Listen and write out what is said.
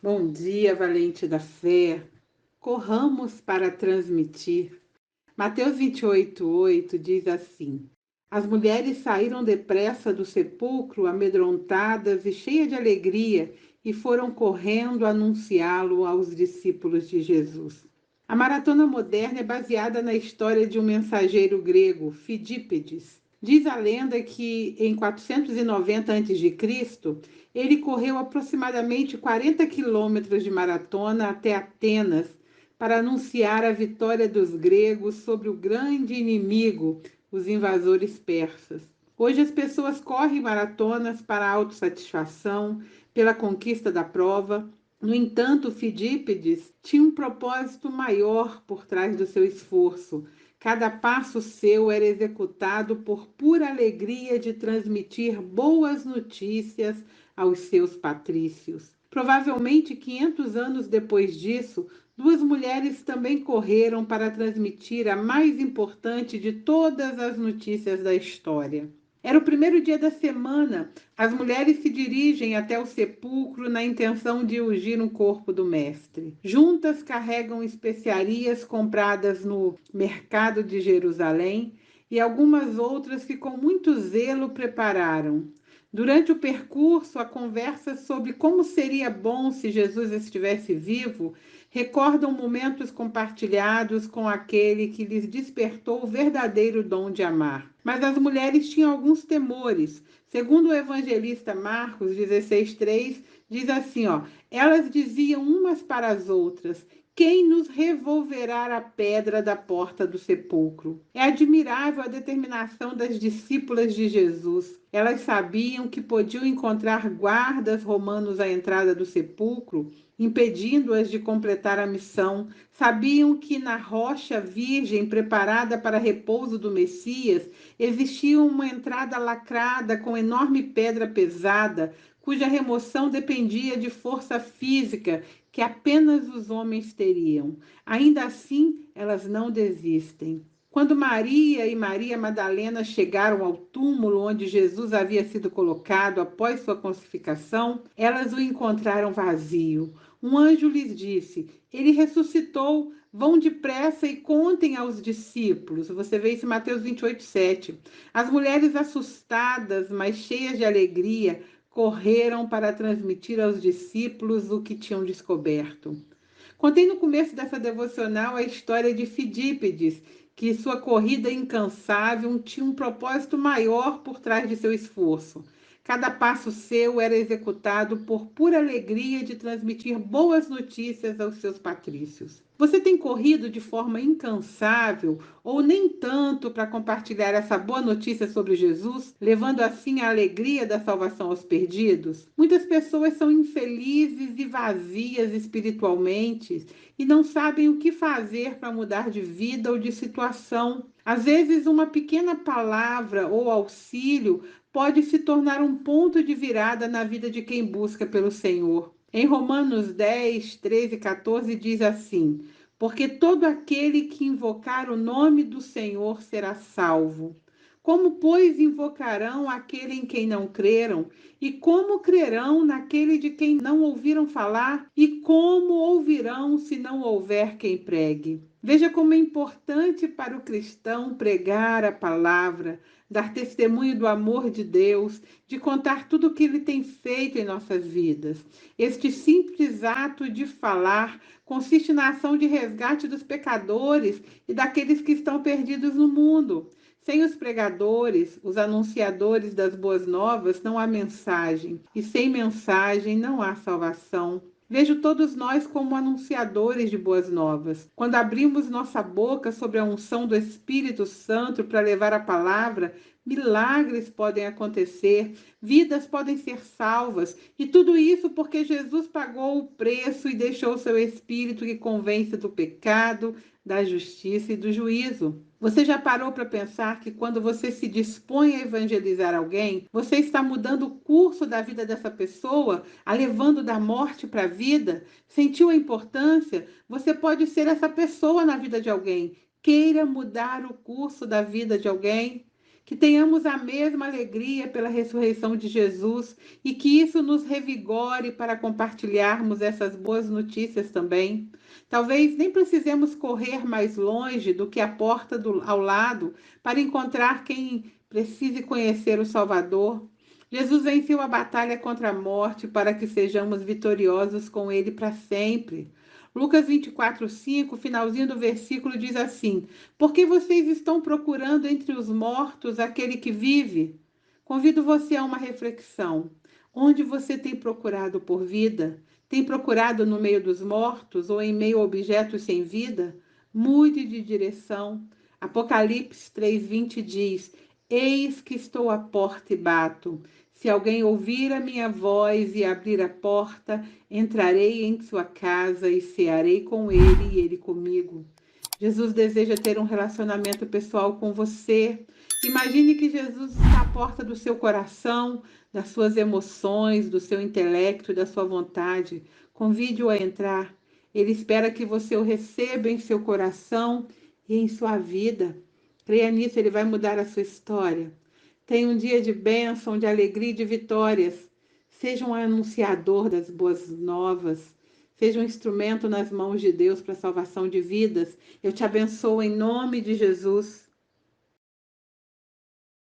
Bom dia, valente da fé. Corramos para transmitir. Mateus 28:8 diz assim: As mulheres saíram depressa do sepulcro, amedrontadas e cheias de alegria, e foram correndo anunciá-lo aos discípulos de Jesus. A maratona moderna é baseada na história de um mensageiro grego, Fidípides. Diz a lenda que em 490 a.C., ele correu aproximadamente 40 quilômetros de maratona até Atenas para anunciar a vitória dos gregos sobre o grande inimigo, os invasores persas. Hoje as pessoas correm maratonas para a autossatisfação, pela conquista da prova. No entanto, Fidípides tinha um propósito maior por trás do seu esforço. Cada passo seu era executado por pura alegria de transmitir boas notícias aos seus patrícios. Provavelmente 500 anos depois disso, duas mulheres também correram para transmitir a mais importante de todas as notícias da história. Era o primeiro dia da semana. As mulheres se dirigem até o sepulcro na intenção de ungir o corpo do mestre. Juntas carregam especiarias compradas no mercado de Jerusalém e algumas outras que com muito zelo prepararam. Durante o percurso, a conversa sobre como seria bom se Jesus estivesse vivo recordam momentos compartilhados com aquele que lhes despertou o verdadeiro dom de amar. Mas as mulheres tinham alguns temores. Segundo o evangelista Marcos 16:3, diz assim, elas diziam umas para as outras: quem nos revolverá a pedra da porta do sepulcro? É admirável a determinação das discípulas de Jesus. Elas sabiam que podiam encontrar guardas romanos à entrada do sepulcro, impedindo-as de completar a missão. Sabiam que na rocha virgem preparada para repouso do Messias existia uma entrada lacrada com enorme pedra pesada, cuja remoção dependia de força física que apenas os homens teriam. Ainda assim, elas não desistem. Quando Maria e Maria Madalena chegaram ao túmulo onde Jesus havia sido colocado após sua crucificação, elas o encontraram vazio. Um anjo lhes disse: Ele ressuscitou, vão depressa e contem aos discípulos. Você vê isso em Mateus 28:7. As mulheres assustadas, mas cheias de alegria, correram para transmitir aos discípulos o que tinham descoberto. Contei no começo dessa devocional a história de Fidípides, que sua corrida incansável tinha um propósito maior por trás de seu esforço. Cada passo seu era executado por pura alegria de transmitir boas notícias aos seus patrícios. Você tem corrido de forma incansável ou nem tanto para compartilhar essa boa notícia sobre Jesus, levando assim a alegria da salvação aos perdidos? Muitas pessoas são infelizes e vazias espiritualmente e não sabem o que fazer para mudar de vida ou de situação. Às vezes, uma pequena palavra ou auxílio pode se tornar um ponto de virada na vida de quem busca pelo Senhor. Em Romanos 10, 13 e 14 diz assim: Porque todo aquele que invocar o nome do Senhor será salvo. Como, pois, invocarão aquele em quem não creram? E como crerão naquele de quem não ouviram falar? E como ouvirão se não houver quem pregue? Veja como é importante para o cristão pregar a palavra, dar testemunho do amor de Deus, de contar tudo o que Ele tem feito em nossas vidas. Este simples ato de falar consiste na ação de resgate dos pecadores e daqueles que estão perdidos no mundo. Sem os pregadores, os anunciadores das boas novas, não há mensagem, e sem mensagem não há salvação. Vejo todos nós como anunciadores de boas novas. Quando abrimos nossa boca sobre a unção do Espírito Santo para levar a palavra, milagres podem acontecer, vidas podem ser salvas, e tudo isso porque Jesus pagou o preço e deixou seu Espírito que convence do pecado, da justiça e do juízo. Você já parou para pensar que quando você se dispõe a evangelizar alguém, você está mudando o curso da vida dessa pessoa, a levando da morte para a vida? Sentiu a importância? Você pode ser essa pessoa na vida de alguém. Queira mudar o curso da vida de alguém. que tenhamos a mesma alegria pela ressurreição de Jesus e que isso nos revigore para compartilharmos essas boas notícias também. Talvez nem precisemos correr mais longe do que a porta ao lado para encontrar quem precise conhecer o Salvador. Jesus venceu a batalha contra a morte para que sejamos vitoriosos com Ele para sempre. Lucas 24:5, finalzinho do versículo, diz assim: Porque vocês estão procurando entre os mortos aquele que vive? Convido você a uma reflexão. Onde você tem procurado por vida? Tem procurado no meio dos mortos ou em meio a objetos sem vida? Mude de direção. Apocalipse 3:20 diz: Eis que estou à porta e bato. Se alguém ouvir a minha voz e abrir a porta, entrarei em sua casa e cearei com ele e ele comigo. Jesus deseja ter um relacionamento pessoal com você. Imagine que Jesus está à porta do seu coração, das suas emoções, do seu intelecto, da sua vontade. Convide-o a entrar. Ele espera que você o receba em seu coração e em sua vida. Creia nisso, ele vai mudar a sua história. Tenha um dia de bênção, de alegria e de vitórias. Seja um anunciador das boas novas. Seja um instrumento nas mãos de Deus para a salvação de vidas. Eu te abençoo em nome de Jesus.